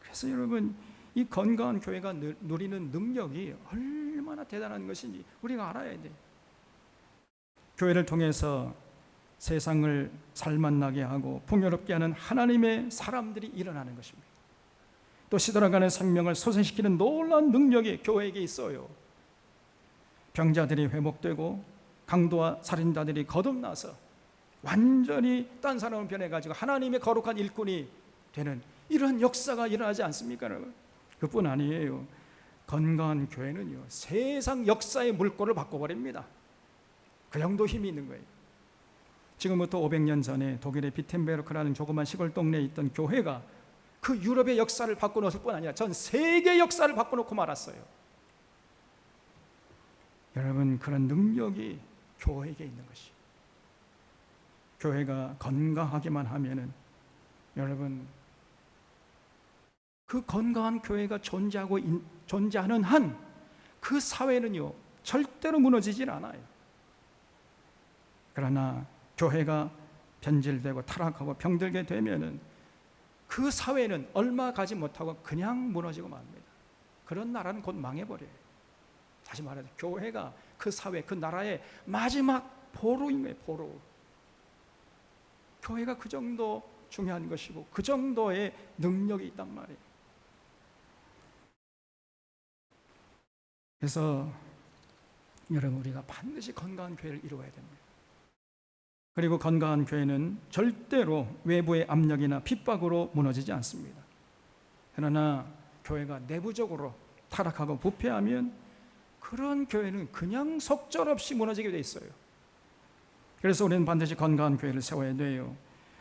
그래서 여러분, 이 건강한 교회가 누리는 능력이 얼마나 대단한 것인지 우리가 알아야 돼요. 교회를 통해서 세상을 살맛나게 하고 풍요롭게 하는 하나님의 사람들이 일어나는 것입니다. 또 시들어가는 생명을 소생시키는 놀라운 능력이 교회에게 있어요. 병자들이 회복되고 강도와 살인자들이 거듭나서 완전히 딴 사람을 변해가지고 하나님의 거룩한 일꾼이 되는 이런 역사가 일어나지 않습니까, 여러분? 그뿐 아니에요. 건강한 교회는요, 세상 역사의 물꼬를 바꿔버립니다. 그 정도 힘이 있는 거예요. 지금부터 500년 전에 독일의 비텐베르크라는 조그만 시골 동네에 있던 교회가 그 유럽의 역사를 바꿔놓을 뿐 아니라 전 세계 역사를 바꿔놓고 말았어요. 여러분, 그런 능력이 교회에게 있는 것이. 교회가 건강하기만 하면은 여러분, 그 건강한 교회가 존재하는 한 그 사회는요 절대로 무너지질 않아요. 그러나 교회가 변질되고 타락하고 병들게 되면은 그 사회는 얼마 가지 못하고 그냥 무너지고 맙니다. 그런 나라는 곧 망해버려요. 다시 말해서 교회가 그 사회, 그 나라의 마지막 보루인 거예요. 보루. 교회가 그 정도 중요한 것이고 그 정도의 능력이 있단 말이에요. 그래서 여러분, 우리가 반드시 건강한 교회를 이루어야 됩니다. 그리고 건강한 교회는 절대로 외부의 압력이나 핍박으로 무너지지 않습니다. 그러나 교회가 내부적으로 타락하고 부패하면 그런 교회는 그냥 속절없이 무너지게 돼 있어요. 그래서 우리는 반드시 건강한 교회를 세워야 돼요.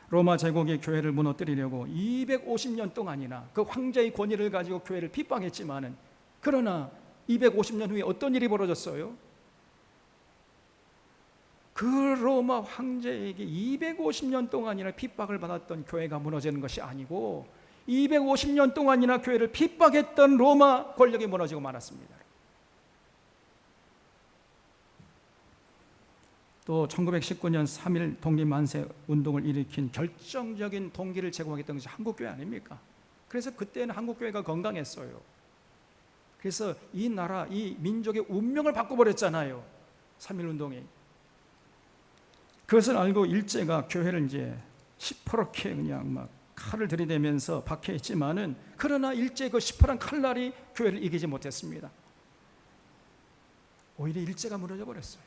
로마 제국이 교회를 무너뜨리려고 250년 동안이나 그 황제의 권위를 가지고 교회를 핍박했지만은, 그러나 250년 후에 어떤 일이 벌어졌어요? 그 로마 황제에게 250년 동안이나 핍박을 받았던 교회가 무너지는 것이 아니고 250년 동안이나 교회를 핍박했던 로마 권력이 무너지고 말았습니다. 또 1919년 3.1 독립만세 운동을 일으킨 결정적인 동기를 제공했던 것이 한국교회 아닙니까? 그래서 그때는 한국교회가 건강했어요. 그래서 이 나라, 이 민족의 운명을 바꿔버렸잖아요. 3.1 운동이. 그것을 알고 일제가 교회를 이제 시퍼렇게 그냥 막 칼을 들이대면서 박해했지만은, 그러나 일제 그 시퍼런 칼날이 교회를 이기지 못했습니다. 오히려 일제가 무너져 버렸어요.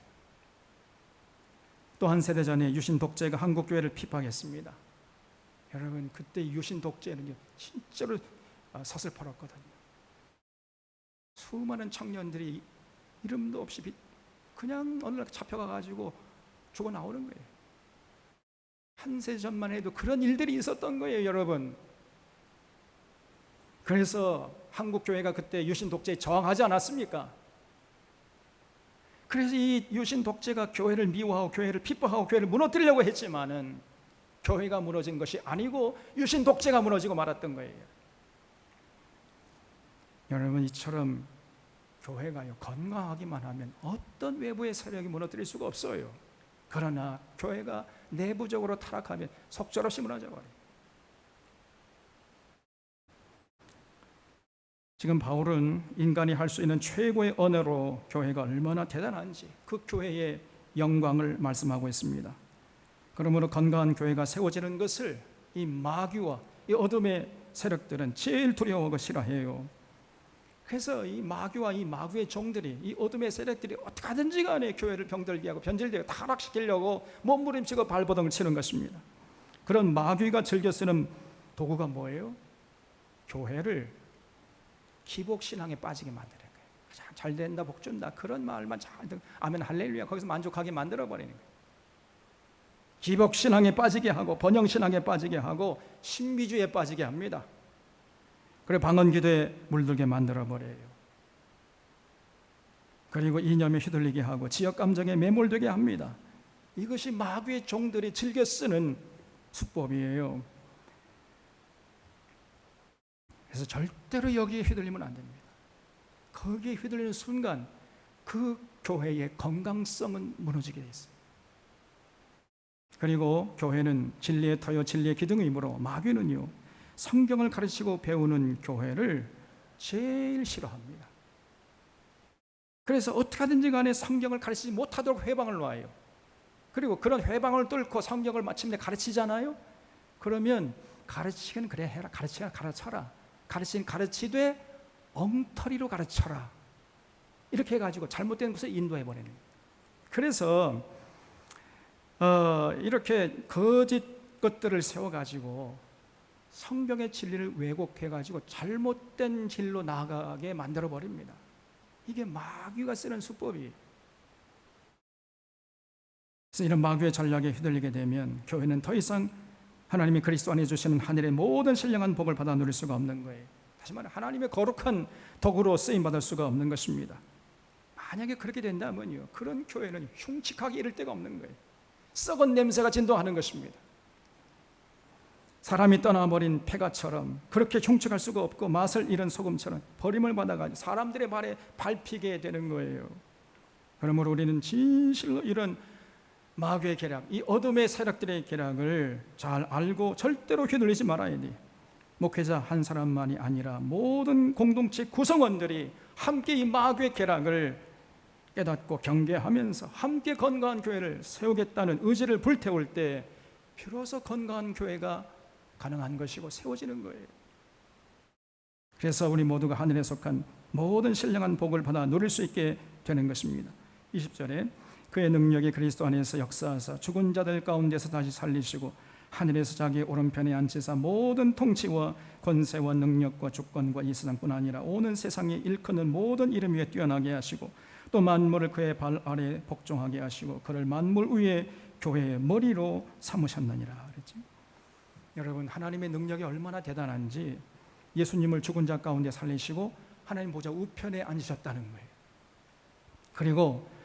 또 한 세대 전에 유신 독재가 한국 교회를 핍박했습니다. 여러분, 그때 유신 독재는요 진짜로 서슬퍼렇거든요. 수많은 청년들이 이름도 없이 그냥 어느 날 잡혀가가지고 죽어 나오는 거예요. 한 세대 전만 해도 그런 일들이 있었던 거예요, 여러분. 그래서 한국 교회가 그때 유신 독재에 저항하지 않았습니까? 그래서 이 유신 독재가 교회를 미워하고 교회를 핍박하고 교회를 무너뜨리려고 했지만은 교회가 무너진 것이 아니고 유신 독재가 무너지고 말았던 거예요. 여러분, 이처럼 교회가요 건강하기만 하면 어떤 외부의 세력이 무너뜨릴 수가 없어요. 그러나 교회가 내부적으로 타락하면 속절없이 무너져 버려요. 지금 바울은 인간이 할 수 있는 최고의 언어로 교회가 얼마나 대단한지 그 교회의 영광을 말씀하고 있습니다. 그러므로 건강한 교회가 세워지는 것을 이 마귀와 이 어둠의 세력들은 제일 두려워하고 싫어해요. 그래서 이 마귀와 이 마귀의 종들이, 이 어둠의 세력들이 어떻게 하든지 간에 교회를 병들게 하고 변질되고 타락시키려고 몸부림치고 발버둥을 치는 것입니다. 그런 마귀가 즐겨 쓰는 도구가 뭐예요? 교회를 기복신앙에 빠지게 만드는 거예요. 잘 된다, 복 준다, 그런 말만 잘 듣고 아멘 할렐루야 거기서 만족하게 만들어버리는 거예요. 기복신앙에 빠지게 하고 번영신앙에 빠지게 하고 신비주의에 빠지게 합니다. 그리고 방언기도에 물들게 만들어버려요. 그리고 이념에 휘둘리게 하고 지역감정에 매몰되게 합니다. 이것이 마귀의 종들이 즐겨 쓰는 수법이에요. 그래서 절대로 여기에 휘둘리면 안 됩니다. 거기에 휘둘리는 순간 그 교회의 건강성은 무너지게 돼 있어요. 그리고 교회는 진리의 터요 진리의 기둥이므로 마귀는요 성경을 가르치고 배우는 교회를 제일 싫어합니다. 그래서 어떻게 하든지 간에 성경을 가르치지 못하도록 회방을 놓아요. 그리고 그런 회방을 뚫고 성경을 마침내 가르치잖아요. 그러면 가르치긴 그래 해라. 가르치긴 가르쳐라. 가르치긴 가르치되 엉터리로 가르쳐라. 이렇게 해가지고 잘못된 곳에 인도해버리는 거예요. 그래서 이렇게 거짓 것들을 세워가지고 성경의 진리를 왜곡해가지고 잘못된 길로 나아가게 만들어버립니다. 이게 마귀가 쓰는 수법이에요. 그래서 이런 마귀의 전략에 휘둘리게 되면 교회는 더 이상 하나님이 그리스도 안에 주시는 하늘의 모든 신령한 복을 받아 누릴 수가 없는 거예요. 다시 말해 하나님의 거룩한 도구로 쓰임받을 수가 없는 것입니다. 만약에 그렇게 된다면요, 그런 교회는 흉측하게 이를 데가 없는 거예요. 썩은 냄새가 진동하는 것입니다. 사람이 떠나버린 폐가처럼 그렇게 흉측할 수가 없고 맛을 잃은 소금처럼 버림을 받아가지고 사람들의 말에 밟히게 되는 거예요. 그러므로 우리는 진실로 이런 마귀의 계략, 이 어둠의 세력들의 계략을 잘 알고 절대로 휘둘리지 말아야 돼. 목회자 한 사람만이 아니라 모든 공동체 구성원들이 함께 이 마귀의 계략을 깨닫고 경계하면서 함께 건강한 교회를 세우겠다는 의지를 불태울 때 비로소 건강한 교회가 가능한 것이고 세워지는 거예요. 그래서 우리 모두가 하늘에 속한 모든 신령한 복을 받아 누릴 수 있게 되는 것입니다. 20절에 그의 능력이 그리스도 안에서 역사하사 죽은 자들 가운데서 다시 살리시고 하늘에서 자기 오른편에 앉히사 모든 통치와 권세와 능력과 주권과 이 세상뿐 아니라 오는 세상에 일컫는 모든 이름 위에 뛰어나게 하시고 또 만물을 그의 발 아래 복종하게 하시고 그를 만물 위에 교회의 머리로 삼으셨느니라 그랬죠. 여러분, 하나님의 능력이 얼마나 대단한지 예수님을 죽은 자 가운데 살리시고 하나님 보좌 우편에 앉으셨다는 거예요. 그리고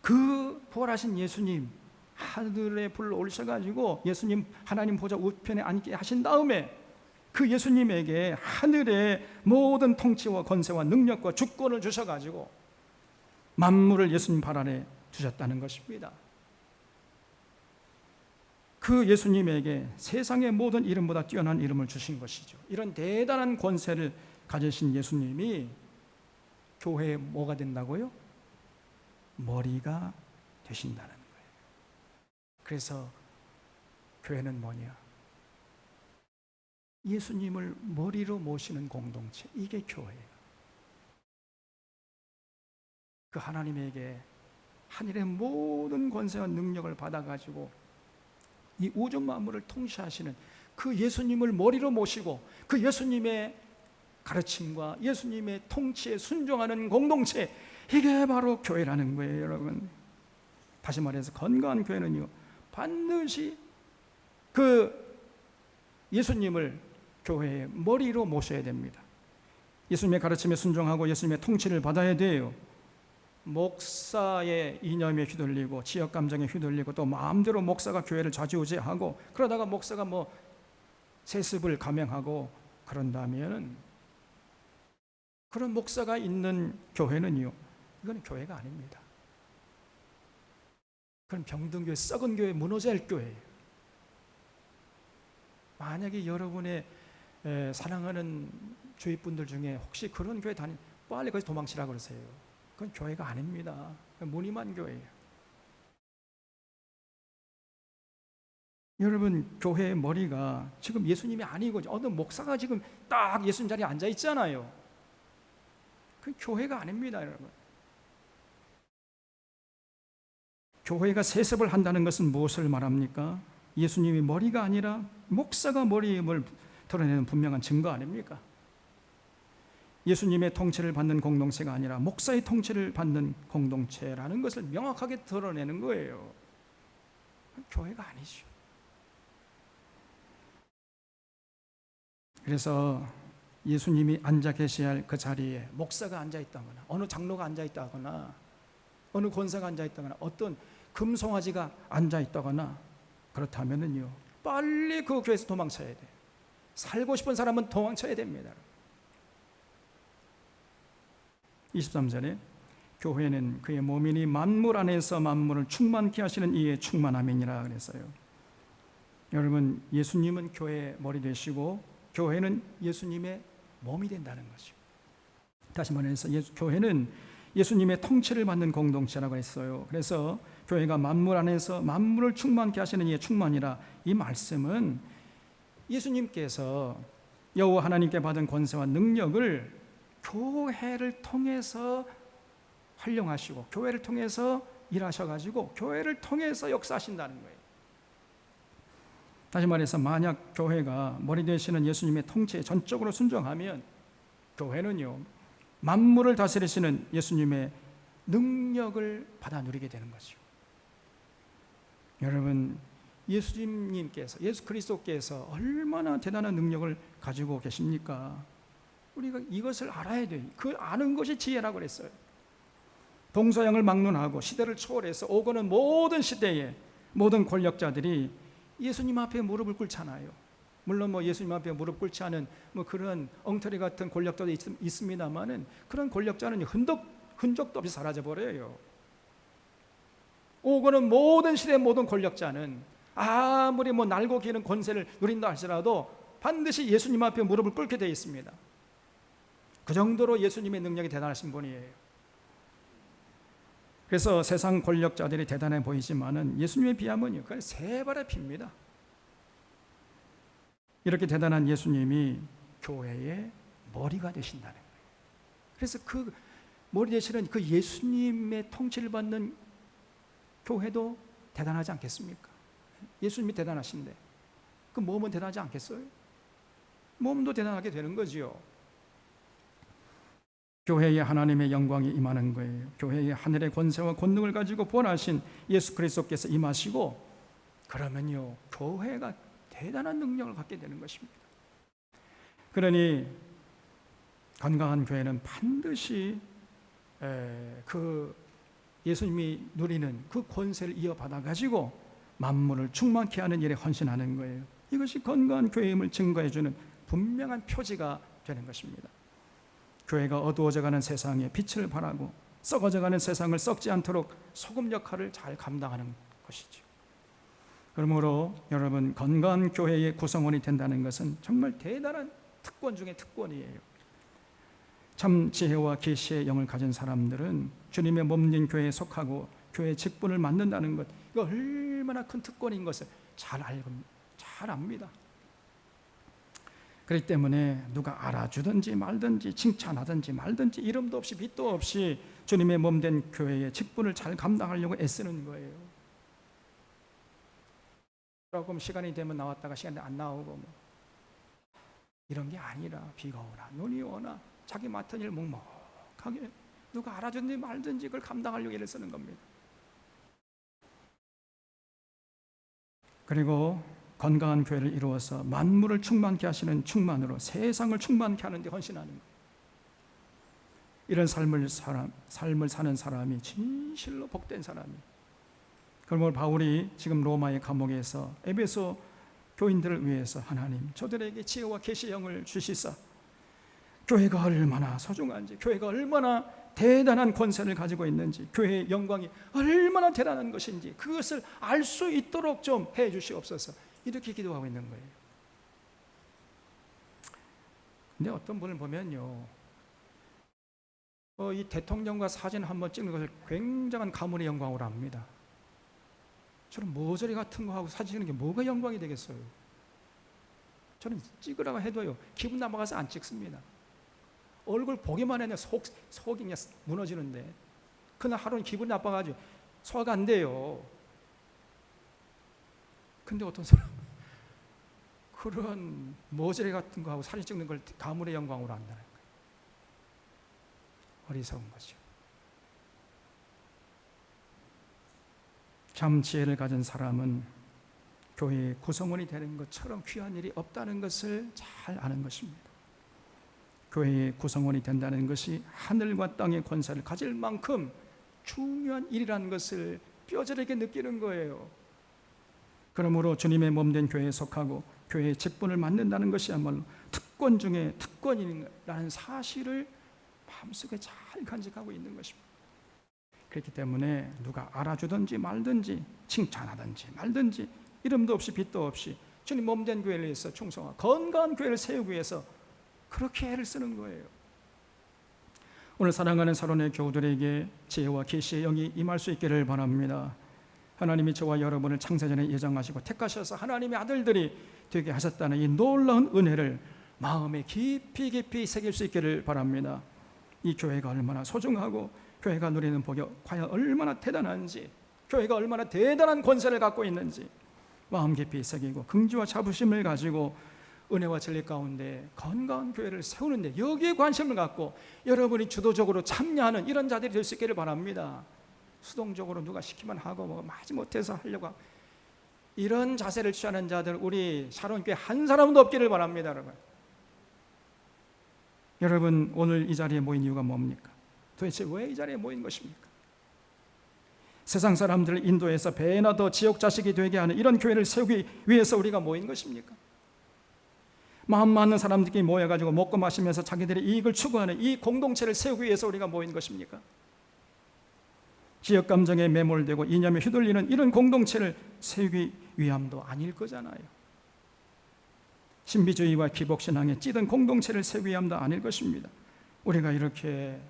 그 부활하신 예수님 하늘에 불러 올리셔가지고 예수님 하나님 보좌 우편에 앉게 하신 다음에 그 예수님에게 하늘의 모든 통치와 권세와 능력과 주권을 주셔가지고 만물을 예수님 발 아래 두셨다는 것입니다. 그 예수님에게 세상의 모든 이름보다 뛰어난 이름을 주신 것이죠. 이런 대단한 권세를 가지신 예수님이 교회에 뭐가 된다고요? 머리가 되신다는 거예요. 그래서 교회는 뭐냐? 예수님을 머리로 모시는 공동체, 이게 교회예요. 그 하나님에게 하늘의 모든 권세와 능력을 받아가지고 이 우주 만물을 통치하시는 그 예수님을 머리로 모시고 그 예수님의 가르침과 예수님의 통치에 순종하는 공동체, 이게 바로 교회라는 거예요, 여러분. 다시 말해서 건강한 교회는요, 반드시 그 예수님을 교회의 머리로 모셔야 됩니다. 예수님의 가르침에 순종하고 예수님의 통치를 받아야 돼요. 목사의 이념에 휘둘리고 지역 감정에 휘둘리고 또 마음대로 목사가 교회를 좌지우지하고 그러다가 목사가 뭐 세습을 감행하고 그런다면은 그런 목사가 있는 교회는요, 이건 교회가 아닙니다. 그건 병든 교회, 썩은 교회, 무너질 교회예요. 만약에 여러분의 사랑하는 주위 분들 중에 혹시 그런 교회 빨리 거기서 도망치라고 그러세요. 그건 교회가 아닙니다. 무늬만 교회예요. 여러분, 교회의 머리가 지금 예수님이 아니고 어느 목사가 지금 딱 예수님 자리에 앉아 있잖아요. 그건 교회가 아닙니다, 여러분. 교회가 세습을 한다는 것은 무엇을 말합니까? 예수님이 머리가 아니라 목사가 머리임을 드러내는 분명한 증거 아닙니까? 예수님의 통치를 받는 공동체가 아니라 목사의 통치를 받는 공동체라는 것을 명확하게 드러내는 거예요. 교회가 아니죠. 그래서 예수님이 앉아 계셔야 할 그 자리에 목사가 앉아 있다거나 어느 장로가 앉아 있다거나 어느 권사가 앉아 있다거나 어떤 금송아지가 앉아 있다거나 그렇다면은요, 빨리 그 교회에서 도망쳐야 돼. 살고 싶은 사람은 도망쳐야 됩니다. 23절에 교회는 그의 몸이니 만물 안에서 만물을 충만케 하시는 이의 충만함이니라 그랬어요. 여러분, 예수님은 교회의 머리 되시고 교회는 예수님의 몸이 된다는 거죠. 다시 말해서 교회는 예수님의 통치를 받는 공동체라고 했어요. 그래서 교회가 만물 안에서 만물을 충만케 하시는 이의 충만이라, 이 말씀은 예수님께서 여호와 하나님께 받은 권세와 능력을 교회를 통해서 활용하시고 교회를 통해서 일하셔가지고 교회를 통해서 역사하신다는 거예요. 다시 말해서 만약 교회가 머리 되시는 예수님의 통치에 전적으로 순종하면 교회는요, 만물을 다스리시는 예수님의 능력을 받아 누리게 되는 거죠. 여러분, 예수님께서, 예수 그리스도께서 얼마나 대단한 능력을 가지고 계십니까? 우리가 이것을 알아야 돼요. 그 아는 것이 지혜라고 그랬어요. 동서양을 막론하고 시대를 초월해서 오고는 모든 시대의 모든 권력자들이 예수님 앞에 무릎을 꿇잖아요. 물론 예수님 앞에 무릎 꿇지 않은 그런 엉터리 같은 권력자도 있습니다만은, 그런 권력자는 흔적도 없이 사라져 버려요. 오고는 모든 시대의 모든 권력자는 아무리 날고 기는 권세를 누린다 할지라도 반드시 예수님 앞에 무릎을 꿇게 되어 있습니다. 그 정도로 예수님의 능력이 대단하신 분이에요. 그래서 세상 권력자들이 대단해 보이지만은 예수님에 비하면요, 그건 세 발의 피입니다. 이렇게 대단한 예수님이 교회의 머리가 되신다는 거예요. 그래서 그 머리 되시는 그 예수님의 통치를 받는 교회도 대단하지 않겠습니까? 예수님이 대단하신데 그 몸은 대단하지 않겠어요? 몸도 대단하게 되는 거지요. 교회에 하나님의 영광이 임하는 거예요. 교회에 하늘의 권세와 권능을 가지고 부활하신 예수 그리스도께서 임하시고, 그러면요, 교회가 대단한 능력을 갖게 되는 것입니다. 그러니 건강한 교회는 반드시 그 예수님이 누리는 그 권세를 이어받아 가지고 만물을 충만케 하는 일에 헌신하는 거예요. 이것이 건강한 교회임을 증거해 주는 분명한 표지가 되는 것입니다. 교회가 어두워져가는 세상에 빛을 발하고 썩어져가는 세상을 썩지 않도록 소금 역할을 잘 감당하는 것이죠. 그러므로 여러분, 건강한 교회의 구성원이 된다는 것은 정말 대단한 특권 중에 특권이에요. 참 지혜와 계시의 영을 가진 사람들은 주님의 몸된 교회에 속하고 교회의 직분을 맡는다는 것, 이거 얼마나 큰 특권인 것을 잘 압니다. 그렇기 때문에 누가 알아주든지 말든지 칭찬하든지 말든지 이름도 없이 빛도 없이 주님의 몸된 교회의 직분을 잘 감당하려고 애쓰는 거예요. 조금 시간이 되면 나왔다가 시간이 안 나오고 이런 게 아니라, 비가 오나 눈이 오나 자기 맡은 일 묵묵하게 누가 알아주든지 말든지 그걸 감당하려고 애를 쓰는 겁니다. 그리고 건강한 교회를 이루어서 만물을 충만케 하시는 충만으로 세상을 충만케 하는 데 헌신하는 거예요. 이런 삶을 사는 사람이 진실로 복된 사람이에요. 그러므로 바울이 지금 로마의 감옥에서 에베소 교인들을 위해서 하나님, 저들에게 지혜와 계시의 영을 주시사 교회가 얼마나 소중한지, 교회가 얼마나 대단한 권세를 가지고 있는지, 교회의 영광이 얼마나 대단한 것인지 그것을 알 수 있도록 좀 해 주시옵소서, 이렇게 기도하고 있는 거예요. 근데 어떤 분을 보면요, 이 대통령과 사진 한번 찍는 것을 굉장한 가문의 영광으로 합니다. 저는 모조리 같은 거 하고 사진 찍는 게 뭐가 영광이 되겠어요? 저는 찍으라고 해도요, 기분 나빠가서 안 찍습니다. 얼굴 보기만 해도 속이 그냥 무너지는데, 그날 하루는 기분 나빠가지고 소화가 안 돼요. 근데 어떤 사람은 그런 모자리 같은 거 하고 사진 찍는 걸 가문의 영광으로 한다는 거예요. 어리석은 거죠. 참 지혜를 가진 사람은 교회의 구성원이 되는 것처럼 귀한 일이 없다는 것을 잘 아는 것입니다. 교회의 구성원이 된다는 것이 하늘과 땅의 권세를 가질 만큼 중요한 일이라는 것을 뼈저리게 느끼는 거예요. 그러므로 주님의 몸된 교회에 속하고 교회의 직분을 맡는다는 것이야말로 특권 중에 특권이라는 사실을 마음속에 잘 간직하고 있는 것입니다. 그렇기 때문에 누가 알아주든지 말든지 칭찬하든지 말든지 이름도 없이 빛도 없이 주님 몸된 교회를 위해서 충성하고 건강한 교회를 세우기 위해서 그렇게 애를 쓰는 거예요. 오늘 사랑하는 사론의 교우들에게 지혜와 계시의 영이 임할 수 있기를 바랍니다. 하나님이 저와 여러분을 창세전에 예정하시고 택하셔서 하나님의 아들들이 되게 하셨다는 이 놀라운 은혜를 마음에 깊이 새길 수 있기를 바랍니다. 이 교회가 얼마나 소중하고 교회가 누리는 복이 과연 얼마나 대단한지, 교회가 얼마나 대단한 권세를 갖고 있는지 마음 깊이 새기고 긍지와 자부심을 가지고 은혜와 진리 가운데 건강한 교회를 세우는데 여기에 관심을 갖고 여러분이 주도적으로 참여하는 이런 자들이 될 수 있기를 바랍니다. 수동적으로 누가 시키면 하고 뭐 마지 못해서 하려고 하고 이런 자세를 취하는 자들 우리 샤론교회 한 사람도 없기를 바랍니다. 여러분 오늘 이 자리에 모인 이유가 뭡니까? 도대체 왜 이 자리에 모인 것입니까? 세상 사람들을 인도해서 배나 더 지옥 자식이 되게 하는 이런 교회를 세우기 위해서 우리가 모인 것입니까? 마음 맞는 사람들끼리 모여가지고 먹고 마시면서 자기들의 이익을 추구하는 이 공동체를 세우기 위해서 우리가 모인 것입니까? 지역 감정에 매몰되고 이념에 휘둘리는 이런 공동체를 세우기 위함도 아닐 거잖아요. 신비주의와 기복신앙에 찌든 공동체를 세우기 위함도 아닐 것입니다. 우리가 이렇게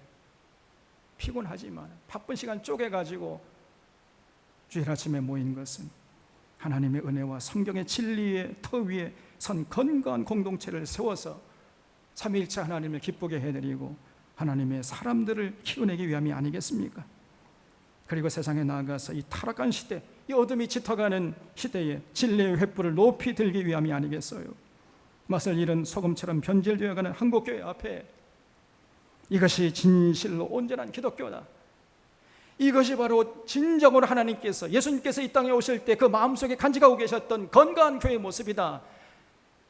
피곤하지만 바쁜 시간 쪼개가지고 주일 아침에 모인 것은 하나님의 은혜와 성경의 진리의 터 위에 선 건강한 공동체를 세워서 삼위일체 하나님을 기쁘게 해드리고 하나님의 사람들을 키워내기 위함이 아니겠습니까? 그리고 세상에 나아가서 이 타락한 시대, 이 어둠이 짙어가는 시대에 진리의 횃불을 높이 들기 위함이 아니겠어요? 맛을 잃은 소금처럼 변질되어가는 한국교회 앞에 이것이 진실로 온전한 기독교다, 이것이 바로 진정으로 하나님께서 예수님께서 이 땅에 오실 때 그 마음속에 간직하고 계셨던 건강한 교회의 모습이다,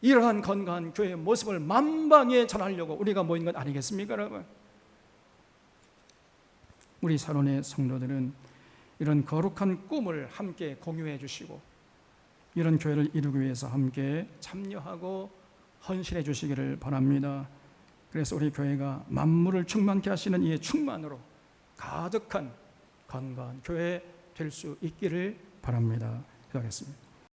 이러한 건강한 교회의 모습을 만방에 전하려고 우리가 모인 것 아니겠습니까 여러분? 우리 샤론의 성도들은 이런 거룩한 꿈을 함께 공유해 주시고 이런 교회를 이루기 위해서 함께 참여하고 헌신해 주시기를 바랍니다. 그래서 우리 교회가 만물을 충만케 하시는 이의 충만으로 가득한 건강한 교회 될 수 있기를 바랍니다. 기도하겠습니다.